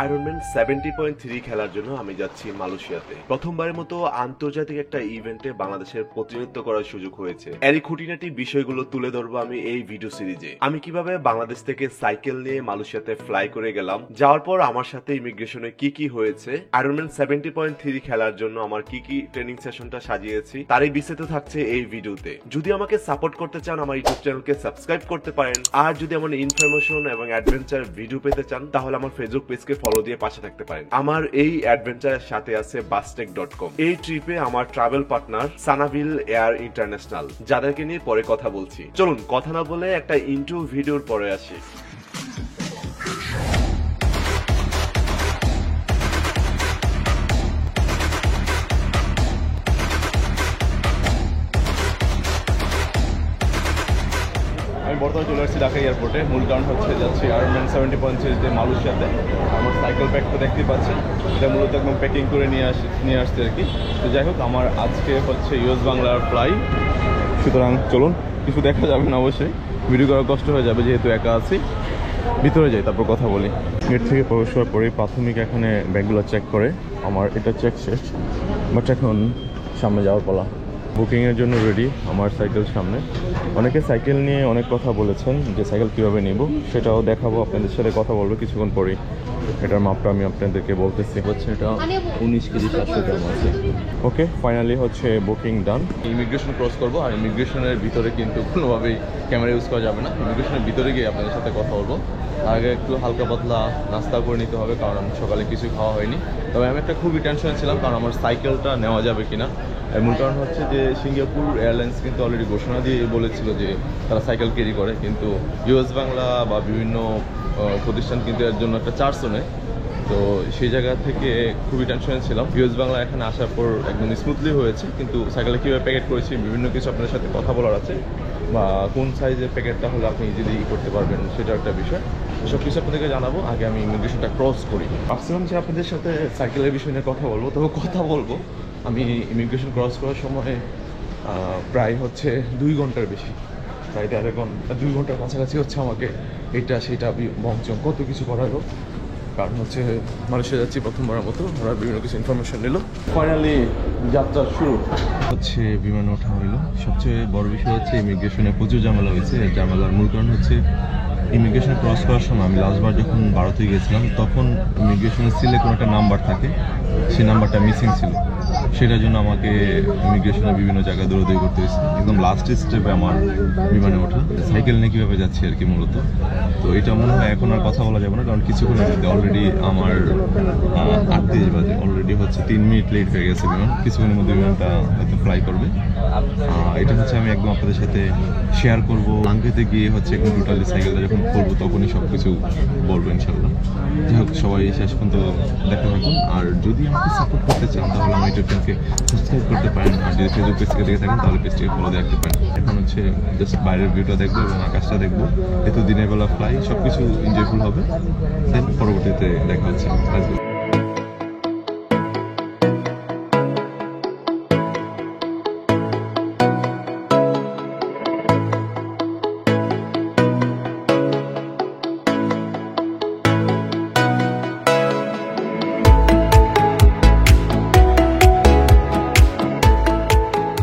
Ironman 70.3 খেলার জন্য আমি যাচ্ছি মালয়েশিয়াতে। প্রথমবারের মতো আন্তর্জাতিক একটা ইভেন্টে বাংলাদেশের প্রতিনিধিত্ব করার সুযোগ হয়েছে। এরই খুঁটিনাটি বিষয়গুলো তুলে ধরবো আমি এই ভিডিও সিরিজে। আমি কিভাবে বাংলাদেশ থেকে সাইকেল নিয়ে মালয়েশিয়াতে ফ্লাই করে গেলাম, যাওয়ার পর আমার সাথে ইমিগ্রেশনে কি কি হয়েছে, আয়রনম্যান 70.3 খেলার জন্য আমার কি কি ট্রেনিং সেশনটা সাজিয়েছি, তারই বিস্তারিত থাকছে এই ভিডিওতে। যদি আমাকে সাপোর্ট করতে চান আমার ইউটিউব চ্যানেলকে সাবস্ক্রাইব করতে পারেন, আর যদি আমার ইনফরমেশন এবং অ্যাডভেঞ্চার ভিডিও পেতে চান তাহলে আমার ফেসবুক পেজকে ফলো দিয়ে পাশে থাকতে পারেন। আমার এই অ্যাডভেঞ্চারের সাথে আছে বাসটেক.com। এই ট্রিপে আমার ট্রাভেল পার্টনার সানাভিল এয়ার ইন্টারন্যাশনাল, যাদেরকে নিয়ে পরে কথা বলছি। চলুন কথা না বলে একটা ইন্ট্রো ভিডিওর পরে আসি। আমি বর্তমানে চলে আসছি ঢাকা এয়ারপোর্টে। মূল কারণ হচ্ছে যাচ্ছি আয়রনম্যান 70.3 মালয়েশিয়াতে। আমার সাইকেল ব্যাগটা দেখতে পাচ্ছেন, এটা মূলত একদম প্যাকিং করে নিয়ে আসছে আর কি। তো যাই হোক, আমার আজকে হচ্ছে ইউএস বাংলার ফ্লাই, সুতরাং চলুন, কিছু দেখা যাবে না অবশ্যই, ভিডিও করা কষ্ট হয়ে যাবে যেহেতু একা আছি। ভিতরে যাই, তারপর কথা বলি। গেট থেকে প্রবেশ করার পরেই প্রাথমিক এখানে ব্যাগগুলো চেক করে। আমার এটা চেক শেষ, বাট এখন সামনে যাওয়ার পালা। বুকিংয়ের জন্য রেডি আমার সাইকেল সামনে। অনেকে সাইকেল নিয়ে অনেক কথা বলেছেন যে সাইকেল কীভাবে নিব, সেটাও দেখাবো, আপনাদের সাথে কথা বলবো কিছুক্ষণ পরেই। এটার মাপটা আমি আপনাদেরকে বলতেছি। হচ্ছে এটা 19 কেজি 700 গ্রাম আছে। ওকে, ফাইনালি হচ্ছে বুকিং ডান। ইমিগ্রেশন ক্রস করবো, আর ইমিগ্রেশনের ভিতরে কিন্তু কোনোভাবেই ক্যামেরা ইউজ করা যাবে না। ইমিগ্রেশনের ভিতরে গিয়ে আপনাদের সাথে কথা বলবো। আগে একটু হালকা পাতলা নাস্তা করে নিতে হবে, কারণ আমি সকালে কিছু খাওয়া হয়নি। তবে আমি একটা খুবই টেনশনে ছিলাম, কারণ আমার সাইকেলটা নেওয়া যাবে কিনা। মূল কারণ হচ্ছে যে সিঙ্গাপুর এয়ারলাইন্স কিন্তু অলরেডি ঘোষণা দিয়ে বলেছিল যে তারা সাইকেল ক্যারি করে, কিন্তু ইউএস বাংলা বা বিভিন্ন প্রতিষ্ঠান কিন্তু এর জন্য একটা চার্জও নেয়। তো সেই জায়গা থেকে খুবই টেনশনে ছিলাম। ইউএস বাংলা এখানে আসার পর একদম স্মুথলি হয়েছে, কিন্তু সাইকেলে কীভাবে প্যাকেট করেছি বিভিন্ন কিছু আপনাদের সাথে কথা বলার আছে, বা কোন সাইজের প্যাকেটটা হলে আপনি ইজিলি করতে পারবেন সেটা একটা বিষয়। সব কিছু আপনাদেরকে জানাবো। আগে আমি ইমিগ্রেশনটা ক্রস করি। ভাবছিলাম যে আপনাদের সাথে সাইকেলের বিষয় নিয়ে কথা বলবো, তবে কথা বলবো আমি ইমিগ্রেশন ক্রস করার সময় প্রায় হচ্ছে 2 ঘন্টার বেশি, প্রায় 2 ঘন্টার কাছাকাছি হচ্ছে আমাকে এটা সেটা বংচং কত কিছু করারও। কারণ হচ্ছে মালয়েশিয়া যাচ্ছি প্রথমবারের মতো, ওরা বিভিন্ন কিছু ইনফরমেশন নিল। ফাইনালি যাত্রা শুরু হচ্ছে, বিমানে ওঠা হইলো। সবচেয়ে বড় বিষয় হচ্ছে ইমিগ্রেশনে প্রচুর ঝামেলা হয়েছে। ঝামেলার মূল কারণ হচ্ছে ইমিগ্রেশন ক্রস করার সময় আমি লাস্টবার যখন ভারতে গিয়েছিলাম, তখন ইমিগ্রেশনের সিলে কোনো একটা নাম্বার থাকে, সেই নাম্বারটা মিসিং ছিল। সেটার জন্য আমাকে ইমিগ্রেশনের বিভিন্ন জায়গায় দৌড়াদৌড়ি করতে হয়েছে। একদম লাস্ট স্টেপে আমার বিমানে ওঠা। সাইকেল নিয়ে কীভাবে যাচ্ছি আর কি মূলত। তো এটা মনে হয় এখন আর কথা বলা যাবে না, কারণ কিছুক্ষণের মধ্যে অলরেডি আমার 8:30 বাজে। অলরেডি হচ্ছে 3 মিনিট লেট হয়ে গেছে বিমান। কিছুক্ষণের মধ্যে বিমানটা হয়তো ফ্লাই করবে। এটা হচ্ছে আমি একদম আপনাদের সাথে শেয়ার করবো। লাঙ্গেতে গিয়ে হচ্ছে একদম টোটালি সাইকেলটা যখন করবো তখনই সব কিছু বলবো ইনশাল্লাহ। যাই হোক, সবাই শেষ পর্যন্ত দেখা থাকুন। আর যদি আমাকে সাপোর্ট করতে চান তাহলে আমার ইউটিউব চ্যানেলকে সাবস্ক্রাইব করতে পারেন, আর যদি ফেসবুক পেজ থেকে দেখে থাকেন তাহলে পেজটিকে ফলো দিয়ে রাখতে পারেন। এখন হচ্ছে জাস্ট বাইরের ভিউটা দেখবো এবং আকাশটা দেখবো, যেহেতু দিনের বেলা ফ্লাই, সব কিছু এনজয়ফুল হবে। দেন পরবর্তীতে দেখা হচ্ছে।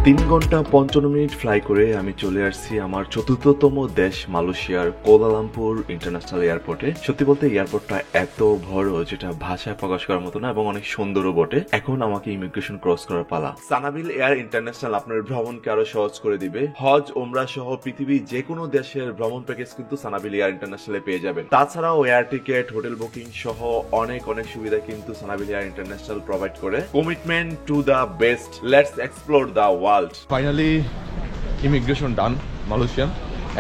3 ঘন্টা 55 মিনিট ফ্লাই করে আমি চলে আসছি আমার চতুর্থতম দেশ মালয়েশিয়ার কুয়ালালামপুর ইন্টারন্যাশনাল এয়ারপোর্টে। সত্যি বলতে এয়ারপোর্টটা এত বড় যেটা ভাষায় প্রকাশ করার মতো না, এবং অনেক সুন্দরও বটে। এখন আমাকে ইমিগ্রেশন ক্রস করার পালা। সানাভিল এয়ার ইন্টারন্যাশনাল আপনার ভ্রমণকে আরো সহজ করে দিবে। হজ, ওমরা সহ পৃথিবীর যে কোনো দেশের ভ্রমণ প্যাকেজ কিন্তু সানাভিল এয়ার ইন্টারন্যাশনালে পেয়ে যাবেন। তাছাড়াও এয়ার টিকেট, হোটেল বুকিং সহ অনেক সুবিধা কিন্তু সানাভিল এয়ার ইন্টারন্যাশনাল প্রোভাইড করে। Commitment to the best, let's explore the world. Finally immigration done Malaysian.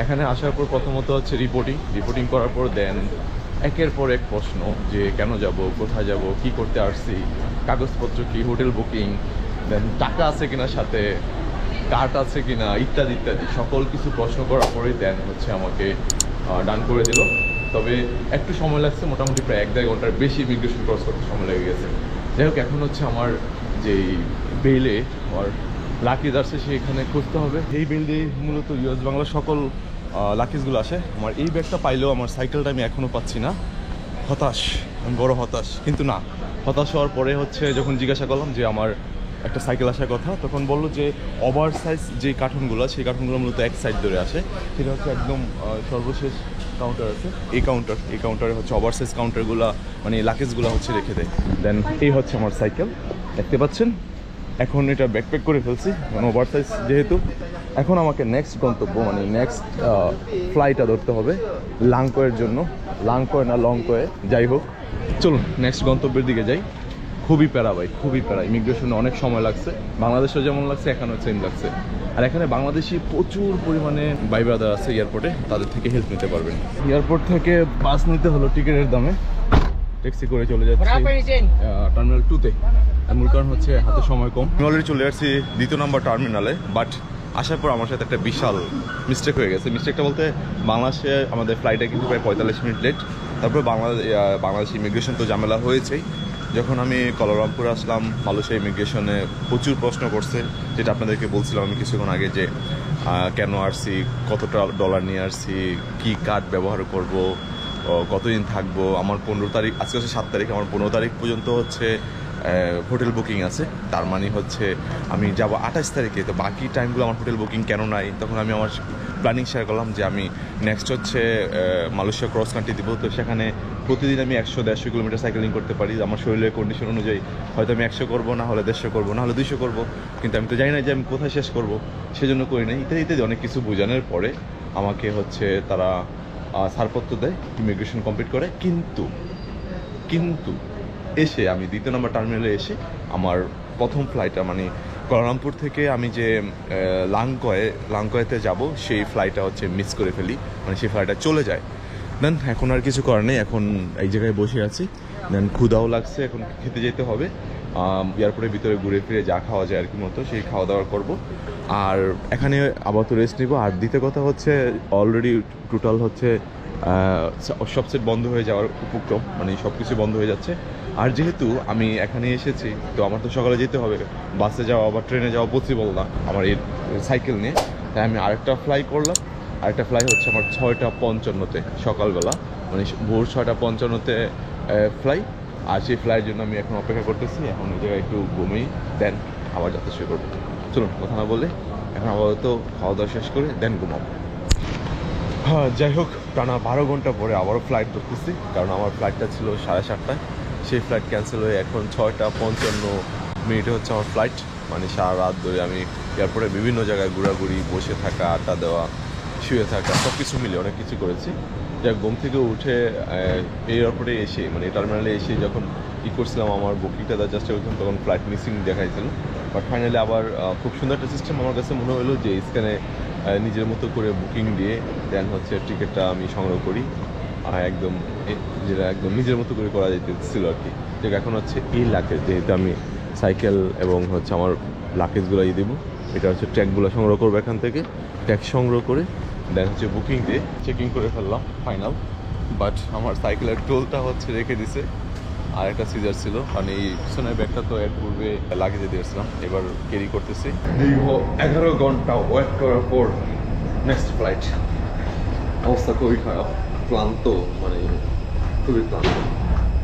এখানে আসার পর প্রথমত হচ্ছে রিপোর্টিং করার পর দেন একের পর এক প্রশ্ন, যে কেন যাব, কোথায় যাব, কি করতে আসছি, কাগজপত্র কি, হোটেল বুকিং, দেন টাকা আছে কিনা, সাথে কার্ড আছে কিনা, ইত্যাদি ইত্যাদি সকল কিছু প্রশ্ন করার পরেই দেন হচ্ছে আমাকে ডান করে দিল। তবে একটু সময় লাগছে, মোটামুটি প্রায় 1-1.5 ঘন্টার বেশি ইমিগ্রেশন ক্রস করতে সময় লেগে গেছে। যাই হোক, এখন হচ্ছে আমার যেই বেইলে আমার লাকিজ আসছে সেখানে খুঁজতে হবে। এই বিল দিয়ে মূলত ইউএস বাংলার সকল লাকিজগুলো আসে। আমার এই ব্যাগটা পাইলেও আমার সাইকেলটা আমি এখনও পাচ্ছি না। হতাশ, আমি বড় হতাশ। কিন্তু না, হতাশ হওয়ার পরে হচ্ছে যখন জিজ্ঞাসা করলাম যে আমার একটা সাইকেল আসার কথা, তখন বললো যে ওভার সাইজ যে কার্টুনগুলো, সেই কার্টুনগুলো মূলত এক সাইড ধরে আসে। সেটা হচ্ছে একদম সর্বশেষ কাউন্টার আছে, এই কাউন্টারে হচ্ছে ওভার সাইজ কাউন্টারগুলো, মানে লাগেজগুলো হচ্ছে রেখে দেয়। দেন এই হচ্ছে আমার সাইকেল, দেখতে পাচ্ছেন। এখন এটা ব্যাকপ্যাক করে ফেলছি, কারণ ওভার সাইজ যেহেতু। এখন আমাকে নেক্সট গন্তব্য, মানে নেক্সট ফ্লাইটটা ধরতে হবে লাংকয়ের জন্য। লাংকয় না লংকয়ে, যাই হোক, চলুন নেক্সট গন্তব্যের দিকে যাই। খুবই প্যারা ভাই, খুবই প্যারা। ইমিগ্রেশনে অনেক সময় লাগছে, বাংলাদেশেও যেমন লাগছে এখানেও সেম লাগছে। আর এখানে বাংলাদেশি প্রচুর পরিমাণে ভাই ব্রাদার আছে এয়ারপোর্টে, তাদের থেকে হেল্প নিতে পারবেন। এয়ারপোর্ট থেকে বাস নিতে হলো টিকিটের দামে, ট্যাক্সি করে চলে যাচ্ছি টার্মিনাল 2-তে। মূল কারণ হচ্ছে হাতে সময় কম। আমি অলরেডি চলে আসছি 2 নম্বর টার্মিনালে, বাট আসার পর আমার সাথে একটা বিশাল মিস্টেক হয়ে গেছে। মিস্টেকটা বলতে, বাংলাদেশে আমাদের ফ্লাইটে কিন্তু প্রায় 45 মিনিট লেট। তারপর বাংলাদেশ ইমিগ্রেশন তো ঝামেলা হয়েছেই। যখন আমি কুয়ালালামপুরে আসলাম, মালয়েশিয়া ইমিগ্রেশনে প্রচুর প্রশ্ন করছে, যেটা আপনাদেরকে বলছিলাম আমি কিছুক্ষণ আগে, যে কেন আসছি, কতটা ডলার নিয়ে আসছি, কী কার্ড ব্যবহার করব, কতদিন থাকবো। আমার 15 তারিখ, আজকে হচ্ছে 7 তারিখ, আমার 15 তারিখ পর্যন্ত হচ্ছে হোটেল বুকিং আছে। তার মানে হচ্ছে আমি যাব 28 তারিখে। তো বাকি টাইমগুলো আমার হোটেল বুকিং কেন নাই? তখন আমি আমার প্ল্যানিং শেয়ার করলাম যে আমি নেক্সট হচ্ছে মালয়েশিয়া ক্রস কান্ট্রি দিব। তো সেখানে প্রতিদিন আমি 100-150 কিলোমিটার সাইকেলিং করতে পারি। আমার শরীরের কন্ডিশন অনুযায়ী হয়তো আমি 100 করবো, না হলে 150 করবো, না হলে 200 করবো। কিন্তু আমি তো জানি না যে আমি কোথায় শেষ করবো, সেজন্য করি না। ইত্যাদি ইত্যাদি অনেক কিছু বোঝানোর পরে আমাকে হচ্ছে তারা ছাড়পত্র দেয় ইমিগ্রেশন কমপ্লিট করে। কিন্তু এসে আমি 2 নম্বর টার্মিনালে এসে আমার প্রথম ফ্লাইটটা, মানে কুয়ালালামপুর থেকে আমি যে লাংকয়েতে যাব, সেই ফ্লাইটটা হচ্ছে মিস করে ফেলি, মানে সেই ফ্লাইটটা চলে যায়। দেন এখন আর কিছু করার নেই, এখন এই জায়গায় বসে আছি। দেন ক্ষুধাও লাগছে, এখন খেতে যেতে হবে। এয়ারপোর্টের ভিতরে ঘুরে ফিরে যা খাওয়া যায় আর কি মতো, সেই খাওয়া দাওয়া করবো। আর এখানে আপাতত রেস্ট নিব। আর দ্বিতীয় কথা হচ্ছে, অলরেডি টোটাল হচ্ছে সব সেট বন্ধ হয়ে যাওয়ার উপক্রম, মানে সব কিছু বন্ধ হয়ে যাচ্ছে। আর যেহেতু আমি এখানে এসেছি, তো আমার তো সকালে যেতে হবে, বাসে যাওয়া বা ট্রেনে যাওয়া পসিবল না আমার এই সাইকেল নিয়ে। তাই আমি আরেকটা ফ্লাই করলাম। আরেকটা ফ্লাই হচ্ছে আমার 6:55-তে সকালবেলা, মানে ভোর 6:55-তে ফ্লাই। আর সেই ফ্লাইয়ের জন্য আমি এখন অপেক্ষা করতেছি। এখন ওই জায়গায় একটু ঘুমিয়ে দেন আবার যাত্রা শুরু করবো। চলুন, কথা না বলে এখন আপাতত খাওয়া দাওয়া শেষ করে দেন ঘুমাবো। হ্যাঁ, যাই হোক, টানা 12 ঘন্টা পরে আবারও ফ্লাইট ধরতেছি, কারণ আমার ফ্লাইটটা ছিল 7:30টায়। সেই ফ্লাইট ক্যান্সেল হয়ে এখন 6:55 হচ্ছে আমার ফ্লাইট। মানে সারা রাত ধরে আমি এয়ারপোর্টে বিভিন্ন জায়গায় ঘোরাঘুরি, বসে থাকা, আড্ডা দেওয়া, শুয়ে থাকা, সব কিছু মিলে অনেক কিছু করেছি। যাক, ঘুম থেকে উঠে এয়ারপোর্টে এসে, মানে টার্মিনালে এসে যখন করছিলাম, আমার বুকিংটা জাস্ট করছিলাম, তখন ফ্লাইট মিসিং দেখাইছিল। বাট ফাইনালি আবার খুব সুন্দর একটা সিস্টেম আমার কাছে মনে হলো, যে স্ক্যানে নিজের মতো করে বুকিং দিয়ে দেন হচ্ছে টিকিটটা আমি সংগ্রহ করি। একদম যেটা একদম নিজের মতো করে করা যেতেছিল আর কি। যে এখন হচ্ছে এই লাকেজ, যেহেতু আমি সাইকেল এবং হচ্ছে আমার লাকেজগুলো দেবো, এটা হচ্ছে ট্যাগগুলো সংগ্রহ করবো এখান থেকে। ট্যাগ সংগ্রহ করে দেন হচ্ছে বুকিং দিয়ে চেকিং করে ফেললাম ফাইনাল। বাট আমার সাইকেলের টোলটা হচ্ছে রেখে দিছে। আর একটা সিজার ছিল, মানে এই পিছনের ব্যাগটা তো এর পূর্বে লাগিয়ে দিয়েছিলাম, এবার ক্যারি করতেছি। দীর্ঘ 11 ঘন্টা ওয়েট করার পর নেক্সট ফ্লাইট। অবস্থা খুবই খারাপ, ক্লান্ত, মানে খুবই ক্লান্ত।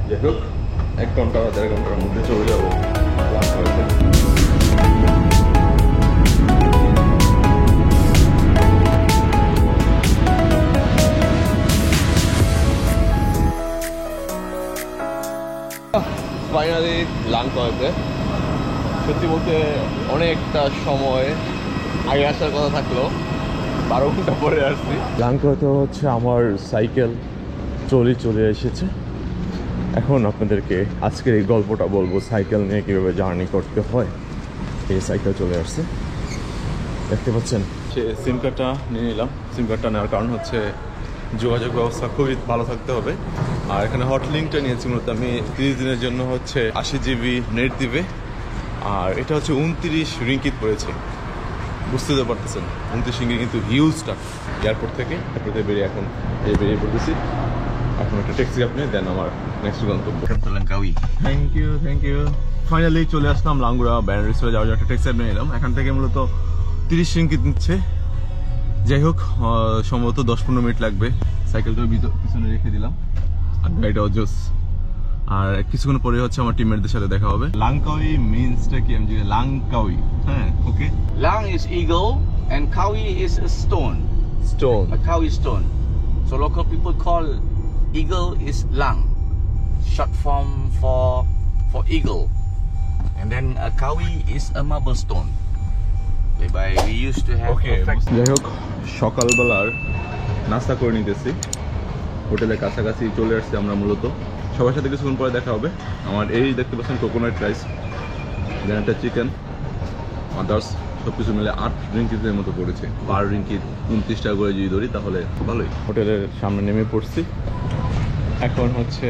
যাই হোক, 1 ঘন্টা 1.5 ঘন্টার মধ্যে চলে যাবো ক্লাস হয়েছে। ফাইনালি লাংকয়েতে, সত্যি বলতে অনেকটা সময় আগে আসার কথা থাকলো, 12 ঘন্টা পরে আসছি। লাংকয়েতে হচ্ছে আমার সাইকেল চলে এসেছে। এখন আপনাদেরকে আজকের এই গল্পটা বলবো, সাইকেল নিয়ে কীভাবে জার্নি করতে হয়। এই সাইকেল চলে আসছে, দেখতে পাচ্ছেন। সে সিম কার্ডটা নিয়ে নিলাম। সিম কার্ডটা নেওয়ার কারণ হচ্ছে যোগাযোগ ব্যবস্থা খুবই ভালো থাকতে হবে। আর এখানে হট লিঙ্কটা নিয়েছি মূলত আমি 30 দিনের জন্য, হচ্ছে 80 GB নেট দিবে। আর এটা হচ্ছে 29 রিঙ্কিত পড়েছে, বুঝতে তো পারতেছেন 29 রিঙ্কিত কিন্তু হিউজ টাকা। এয়ারপোর্ট থেকে বেরিয়ে এখন বেরিয়ে পড়তেছি। এখন একটা ট্যাক্সি আপনি দেন আমার নেক্সট গন্তব্য। Thank you. ফাইনালি চলে আসলাম লাঙ্গুরা ব্যান্ড রেস্টুরে যাওয়ার জন্য। একটা ট্যাক্সি আপনি নিলাম, এখান থেকে মূলত 30 রিঙ্কিত নিচ্ছে। যাই হোক, সম্ভবত 10-15 মিনিট লাগবে। সাইকেলটা পিছনে রেখে দিলাম। আর গাড়িটাও জোস। আর কিছুক্ষণ পরে হচ্ছে আমার টিমমেটদের সাথে দেখা হবে। লাংকাউই মিন্সটা কি আমি জানি, লাংকাউই। হ্যাঁ, ওকে। Lang is eagle and kawi is a stone, stone. a kawi stone. So local people call eagle is lang, short form for eagle. And then a kawi is a marble stone. Whereby we used to have okay, perfect যাই হোক সকালবেলার নাস্তা করে নিতেছি, হোটেলের কাছাকাছি চলে আসছি আমরা মূলত। সবার সাথে কিছুক্ষণ পরে দেখা হবে। আমার এই দেখতে পাচ্ছেন কোকোনাট রাইস, দেন একটা চিকেন, আদার্স সব কিছু মিলে 8 রিঙ্কিতের মতো পড়েছে। পার রিঙ্কিত 29 টাকা করে যদি ধরি তাহলে ভালোই। হোটেলের সামনে নেমে পড়ছি, এখন হচ্ছে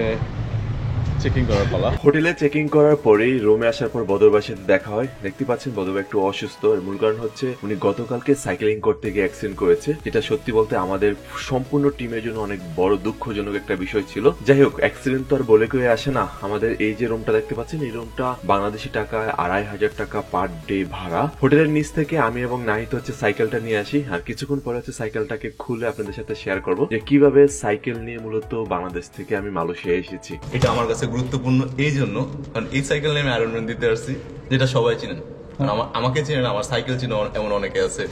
চেকিং করার পালা। হোটেলে চেকিং করার পরেই রুমে আসার পর বদরবার সাথে দেখা হয়। দেখতে পাচ্ছেন বদরবা একটু অসুস্থ, এর মূল কারণ হচ্ছে উনি গতকালকে সাইক্লিং করতে গিয়ে অ্যাক্সিডেন্ট করেছে। এটা সত্যি বলতে আমাদের সম্পূর্ণ টিমের জন্য অনেক বড় দুঃখজনক একটা বিষয় ছিল। যাই হোক, অ্যাক্সিডেন্ট তো আর বলে কয়ে আসে না। আমাদের এই যে রুমটা দেখতে পাচ্ছেন, এই রুমটা বাংলাদেশি টাকায় 2500 টাকা পার ডে ভাড়া। হোটেলের নিচ থেকে আমি এবং নাহিদ হচ্ছে সাইকেলটা নিয়ে আসি, আর কিছুক্ষণ পরে হচ্ছে সাইকেলটাকে খুলে আপনাদের সাথে শেয়ার করবো যে কিভাবে সাইকেল নিয়ে মূলত বাংলাদেশ থেকে আমি মালয়েশিয়া এসেছি। এটা আমার কাছে গুরুত্বপূর্ণ এই জন্য, কারণ এই সাইকেল নিয়ে আমি আয়রনম্যান দিতে আসছি, যেটা সবাই চিনেন। কারণ আমাকে চিনেন, আমার সাইকেল চিনে এমন অনেকে আছে।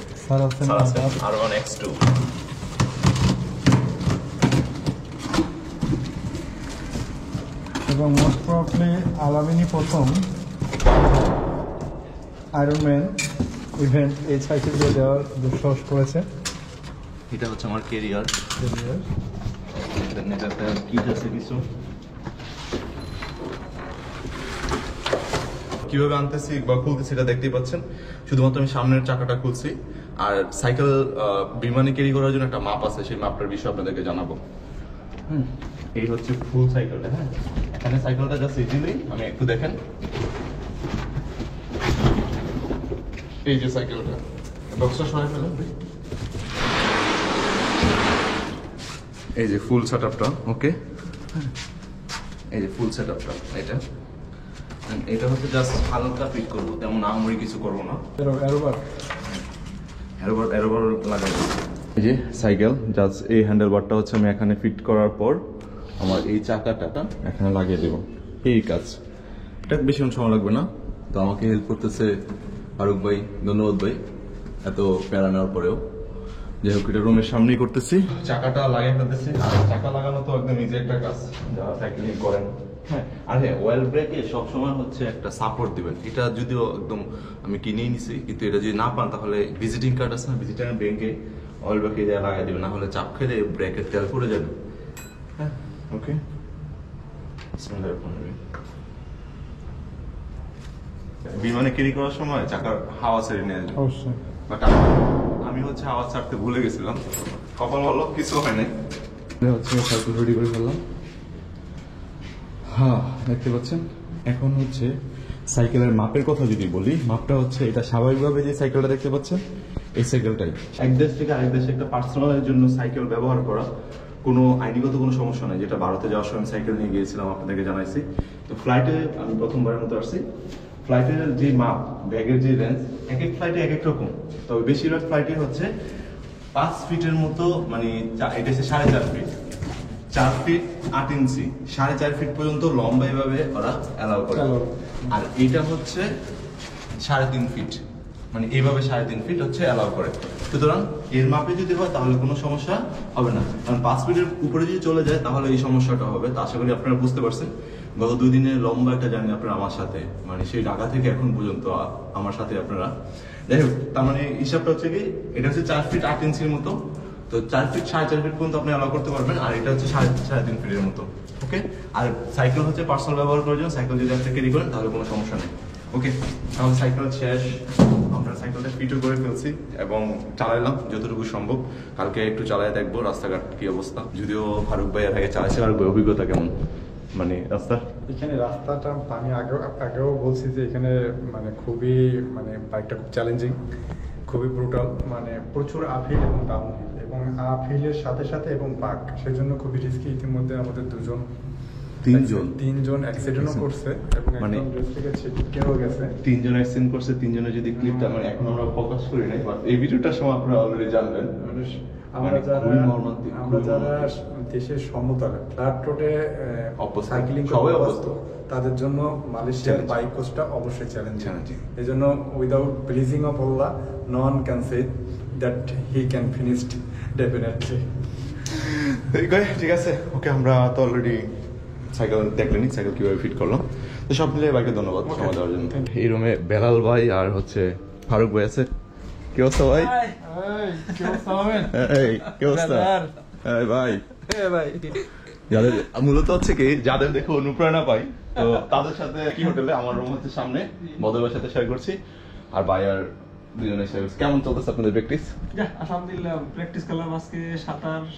R1 X2 এবং মোস্ট প্রবলি আলামিনী প্রথম আয়রনম্যান ইভেন্ট এই সাইকেল দিয়ে দেওয়ার দুঃসাহস করেছে। এটা হচ্ছে আমার কেরিয়ার। এটাতে কিট আছে কিছু। কিভাবে আনতেছি বা খুলতেছি এটা দেখতেই পাচ্ছেন। শুধুমাত্র আমি সামনের চাকাটা খুলছি, আর সাইকেল বিমানে ক্যারি করার জন্য একটা মাপ আছে, সেই মাপটার বিষয়ে আপনাদেরকে জানাবো। এই হচ্ছে ফুল সাইকেলটা। হ্যাঁ, এখানে সাইকেলটা জাস্ট ইজিলি আমি একটু দেখেন, এই যে সাইকেলটা বক্সটা সরাই ফেলেন, এই যে ফুল সেটআপটা। ওকে, এই যে ফুল সেটআপটা এটা। এটা হচ্ছে জাস্ট হালকা ফিট করবো, তেমন আমরি কিছু করবো না। এরোবার লাগাই। এই যে সাইকেল জাস্ট এই হ্যান্ডেলবারটা হচ্ছে আমি এখানে ফিট করার পর আমার এই চাকাটা এখানে লাগিয়ে দেবো। এই কাজ, এটা বেশি সময় লাগবে না। তো আমাকে হেল্প করতেছে ফারুক ভাই, ধন্যবাদ ভাই এত প্যারা নেওয়ার পরেও। যাই হোক, এটা রুমের সামনেই করতেছি, চাকাটা লাগিয়ে ফেলতেছি। আর চাকা লাগানো তো একদম ইজি একটা কাজ যারা সাইক্লিং করেন। হ্যাঁ, আর হ্যাঁ, ওয়েল ব্রেকে সবসময় হচ্ছে একটা সাপোর্ট দিবেন। এটা যদিও একদম আমি কিনেই নিছি, কিন্তু এটা যদি না পান তাহলে ভিজিটিং কার্ড আছে না, ভিজিটিং ব্যাংকে ওয়েল ব্রেকে যা লাগাই দিবেন, না হলে চাপ খেলে ব্রেকের তেল পড়ে যাবে। হ্যাঁ, ওকে। বিমানে ক্যারি করার সময় চাকার হাওয়া ছেড়ে নিয়ে যাবে অবশ্যই। বাট আমি হচ্ছে আওয়াজ ছাড়তে ভুলে গেছিলাম, কপাল ভালো কিছু হয় নাই। হচ্ছে সাইকেল রেডি করে ফেললাম। হ্যাঁ, দেখতে পাচ্ছেন। এখন হচ্ছে সাইকেলের মাপের কথা যদি বলি, মাপটা হচ্ছে এটা স্বাভাবিকভাবে যে সাইকেলটা দেখতে পাচ্ছেন, এই সাইকেলটাই। এক দেশ থেকে আরেক দেশে একটা পার্সোনালের জন্য সাইকেল ব্যবহার করা কোনো আইনিগত কোনো সমস্যা নাই। যেটা ভারতে যাওয়ার সময় সাইকেল নিয়ে গিয়েছিলাম, আপনাদেরকে জানাইছি। তো ফ্লাইটে আমি প্রথমবারের মতো আসছি। ফ্লাইটের যে মাপ, ব্যাগের যে রেঞ্জ, এক এক ফ্লাইটে এক এক রকম। তবে বেশিরভাগ ফ্লাইটে হচ্ছে 5 ফিটের মতো, মানে এটা হচ্ছে 4.5 ফিট, 4 ফিট 8 ইঞ্চি, 4.5 ফিট পর্যন্ত লম্বা এভাবে ওরা অ্যালাউ করে। আর এটা হচ্ছে 3.5 ফিট, মানে এইভাবে 3.5 ফিট হচ্ছে অ্যালাউ করে। সুতরাং এর মাপে যদি হয় তাহলে কোনো সমস্যা হবে না, কারণ 5 ফিটের উপরে যদি চলে যায় তাহলে এই সমস্যাটা হবে। তো আশা করি আপনারা বুঝতে পারছেন। গত 2 দিনের লম্বা একটা জার্নি আপনারা আমার সাথে, মানে সেই ঢাকা থেকে এখন পর্যন্ত আমার সাথে আপনারা। যাই হোক, তার মানে হিসাবটা হচ্ছে কি, এটা হচ্ছে 4 ফিট 8 ইঞ্চির মতো। তো 4 ফিট 4.5 ফিট পর্যন্ত আপনি অ্যালাউ করতে পারবেন, আর এটা হচ্ছে 3.5 ফিটের মতো। ওকে, আর সাইকেল হচ্ছে পার্সোনাল ব্যবহার করার জন্য। সাইকেল যদি আপনি ক্যারি করেন তাহলে কোনো সমস্যা নেই। ওকে, তাহলে সাইকেল শেষ, আমরা সাইকেলটা ফিটও করে ফেলছি এবং চালাইলাম যতটুকু সম্ভব। কালকে একটু চালাই দেখবো রাস্তাঘাট কি অবস্থা। যদিও ফারুক ভাই এর আগে চালাইছে, ফারুক ভাই অভিজ্ঞতা কেমন মানে রাস্তা? এখানে রাস্তাটা আমি আগেও বলছি যে এখানে মানে খুবই, মানে বাইকটা খুব চ্যালেঞ্জিং, খুবই ব্রুটাল, মানে প্রচুর আপহিল এবং ডাউনহিল, এবং আপহিলের সাথে সাথে এবং বাঁক, সেজন্য খুবই রিস্কি। ইতিমধ্যে আমাদের তিনজন অ্যাক্সিডেন্টও করছে এবং মানে কেউ গেছে। 3 জন অ্যাক্সিডেন্ট করছে। 3 জনের যদি ক্লিপটা মানে এখন আমরা ফোকাস করি নাই, বাট এই ভিডিওটার সময় আপনারা অলরেডি জানবেন। আমরা যারা খুবই মর্মান্তিক, আমরা খুবই যারা মর্মান্তিক। দেশের সমতলে ফ্ল্যাট রোডে অভ্যস্ত, সাইক্লিং সবাই অভ্যস্ত, অভ্যস্ত। তাদের জন্য মালয়েশিয়ার Challenge. বাইক কোর্সটা অবশ্যই চ্যালেঞ্জিং। Challenging. এই জন্য without pleasing of Allah no one can say that he can finished definitely. ঠিক আছে, ওকে, আমরা তো অলরেডি সাইকেল দেখলেনি সাইকেল কিভাবে ফিট করলাম। তো সব মিলে ভাইকে ধন্যবাদ সময় দেওয়ার জন্য। এই রুমে বেলাল ভাই আর হচ্ছে ফারুক ভাই আছে। কি অবস্থা ভাই? এই, কি অবস্থা? এই ভাই, যাদের মূলত হচ্ছে কি যাদের দেখে অনুপ্রেরণা পাই, তো তাদের সাথে কি হোটেলে আমার রুম হচ্ছে সামনে, বদলের সাথে শেয়ার করছি, আর ভাই আর দুজনে শেয়ার করছি। কেমন চলতেছে আপনাদের প্র্যাকটিস? আলহামদুলিল্লাহ, প্র্যাকটিস করলাম আজকে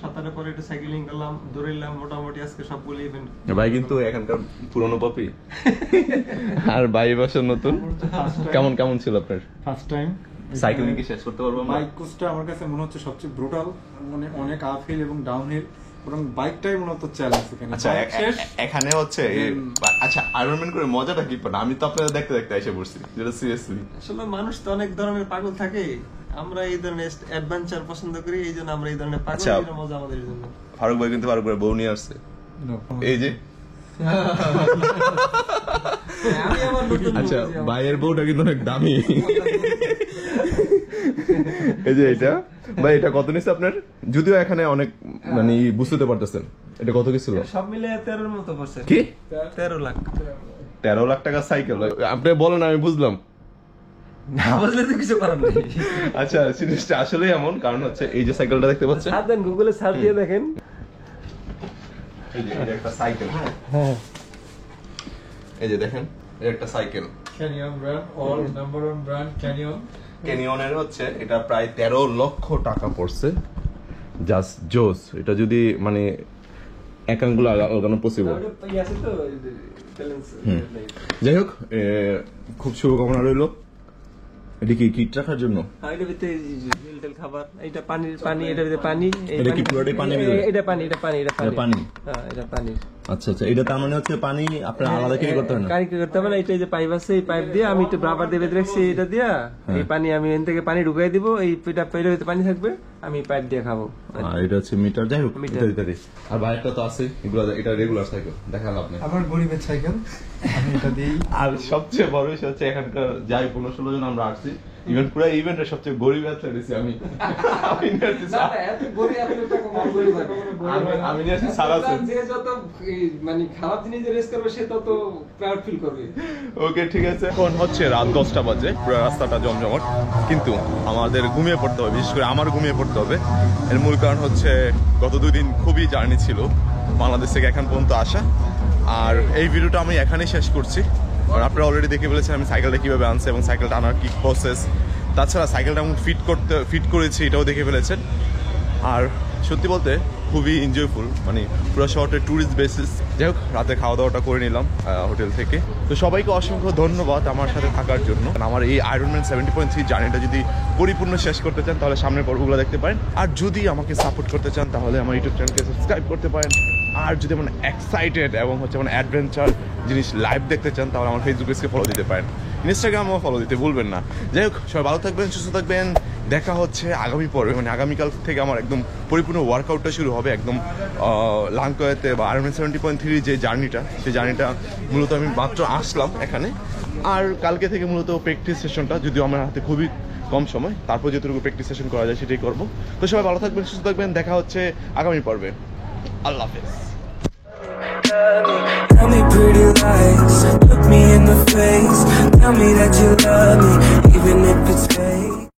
সাঁতারের পরে একটু সাইক্লিং করলাম, দৌড়াইলাম, মোটামুটি আজকে সবগুলো ইভেন্ট। ভাই কিন্তু এখানকার পুরনো পাপি, আর ভাই বছর নতুন। কেমন কেমন ছিল আপনার ফার্স্ট টাইম সাইক্লিং? কি শেষ করতে পারবো আমরা? বাইক কোর্সটা আমার কাছে মনে হচ্ছে সবচেয়ে ব্রুটাল, মানে অনেক আপ হিল এবং ডাউন হিল, এবং বাইকটাই মূলত চ্যালেঞ্জ এখানে। আচ্ছা, বাইক শেষ, এখানে হচ্ছে আচ্ছা আয়রনম্যান করে মজাটা কি পান? আমি তো আপনাদের দেখতে দেখতে এসে পড়ছি, যেটা সিরিয়াসলি আসলে মানুষ তো অনেক ধরনের পাগল থাকে, আমরা এই ধরনের অ্যাডভেঞ্চার পছন্দ করি, এই জন্য আমরা এই ধরনের পাগল, আচ্ছা। এটা মজা আমাদের জন্য। ফারুক ভাই কিন্তু ফারুক ভাই বউ নিয়ে আসছে, এই যে। আমি আমার নতুন আচ্ছা, ভাইয়ের বউটা কিন্তু অনেক দামি। এই যে এটা ভাই, এটা কত নিচ্ছে আপনার? যদিও এখানে অনেক মানে বুঝতে পারতেছেন, এটা কত কি ছিল? সব মিলে 13 মতো পড়ছে। কি 13 লাখ? 13 লাখ টাকা সাইকেল? আপনি বলেন, আমি বুঝলাম না বুঝলে তো কিছু করার নেই। আচ্ছা, জিনিসটা আসলেই এমন, কারণ হচ্ছে এই যে সাইকেলটা দেখতে পাচ্ছেন, সার্চ দেন, গুগলে সার্চ দিয়ে দেখেন। এই যে এটা একটা সাইকেল, হ্যাঁ, এই যে দেখেন, এটা একটা cycle Canyon brand, all number 1 brand Canyon. ক্যানিয়নের হচ্ছে এটা প্রায় 13 লক্ষ টাকা পড়ছে। জাস্ট জোস, এটা যদি মানে একাঙ্গুলো লাগানো পসিবল। আছে তো ব্যালেন্স। যাই হোক, খুব শুভকামনা রইলো। এটা কি কিট রাখার জন্য? এটার ভিতরে তেল খাবার, এটা পানি, এটার ভিতরে পানি, এটা কি পুরোটাই পানির ভিতরে? এটা পানি। এটা পানি? হ্যাঁ, এটা পানি। আচ্ছা আচ্ছা, এটা তার মানে হচ্ছে পানি আপনার আলাদা কি করতে হয় না? কারি করতে হবে না, এটা যে পাইপ আছে, এই পাইপ দিয়ে আমি একটু রাবার দিয়ে বেঁধে রাখছি, এটা দিয়া এই পানি আমি এখান থেকে পানি ঢুকাই দিব, এই পেটের ভিতরে পানি থাকবে, আমি পাইপ দিয়ে খাবো। আর এটা হচ্ছে মিটার। যাই হোক, ইত্যাদি। আর বাইকটা তো আছে, এগুলো এটা রেগুলার সাইকেল, দেখালাম আপনি। আমার গরিবের সাইকেল, আমি এটা দিই। আর সবচেয়ে বড় বিষয় হচ্ছে এখানকার যাই 15-16 জন আমরা আসছি, ইভেন্ট পুরো ইভেন্টের সবচেয়ে গরিব আছে আমি আমি নিয়ে আসছি সারা যে যত মানে খারাপ জিনিস রেস করবে সে তত প্রাউড ফিল করবে। ওকে, ঠিক আছে। এখন হচ্ছে রাত 10টা বাজে, পুরো রাস্তাটা জমজমট, কিন্তু আমাদের ঘুমিয়ে পড়তে হবে, বিশেষ করে আমার ঘুমিয়ে পড়তে হবে। এর মূল কারণ হচ্ছে গত 2 দিন খুবই জার্নি ছিল বাংলাদেশ থেকে এখান পর্যন্ত আসা। আর এই ভিডিওটা আমি এখানেই শেষ করছি, কারণ আপনারা অলরেডি দেখে ফেলেছেন আমি সাইকেলটা কীভাবে আনছি এবং সাইকেলটা আনার কি প্রসেস, তাছাড়া সাইকেলটা আমি ফিট করেছি এটাও দেখে ফেলেছেন। আর সত্যি বলতে খুবই এনজয়ফুল, মানে পুরো শহরের ট্যুরিস্ট বেসিস। যাই হোক, রাতে খাওয়া দাওয়াটা করে নিলাম হোটেল থেকে। তো সবাইকে অসংখ্য ধন্যবাদ আমার সাথে থাকার জন্য। আমার এই আয়রনম্যান 70.3 জার্নিটা যদি পরিপূর্ণ শেষ করতে চান তাহলে সামনের পর্বগুলো দেখতে পারেন, আর যদি আমাকে সাপোর্ট করতে চান তাহলে আমার ইউটিউব চ্যানেলকে সাবস্ক্রাইব করতে পারেন। আর যদি মানে এক্সাইটেড এবং হচ্ছে মানে অ্যাডভেঞ্চার জিনিস লাইভ দেখতে চান তাহলে আমার ফেসবুক পেজকে ফলো দিতে পারেন, ইনস্টাগ্রামও ফলো দিতে ভুলবেন না। যাই হোক, সবাই ভালো থাকবেন, সুস্থ থাকবেন। দেখা হচ্ছে আগামী পর্বে, মানে আগামীকাল থেকে আমার একদম পরিপূর্ণ ওয়ার্কআউটটা শুরু হবে, একদম লাংকয়াতে বা আয়রনম্যান 70.3 যে জার্নিটা, সেই জার্নিটা মূলত আমি মাত্র আসলাম এখানে। আর কালকে থেকে মূলত প্র্যাকটিস সেশনটা, যদিও আমার হাতে খুবই কম সময়, তারপর যতটুকু প্র্যাকটিস সেশন করা যায় সেটাই করবো। তো সবাই ভালো থাকবেন, সুস্থ থাকবেন, দেখা হচ্ছে আগামী পর্বে। আল্লাহ হাফেজ। Tell me pretty lies, look me in the face. Tell me that you love me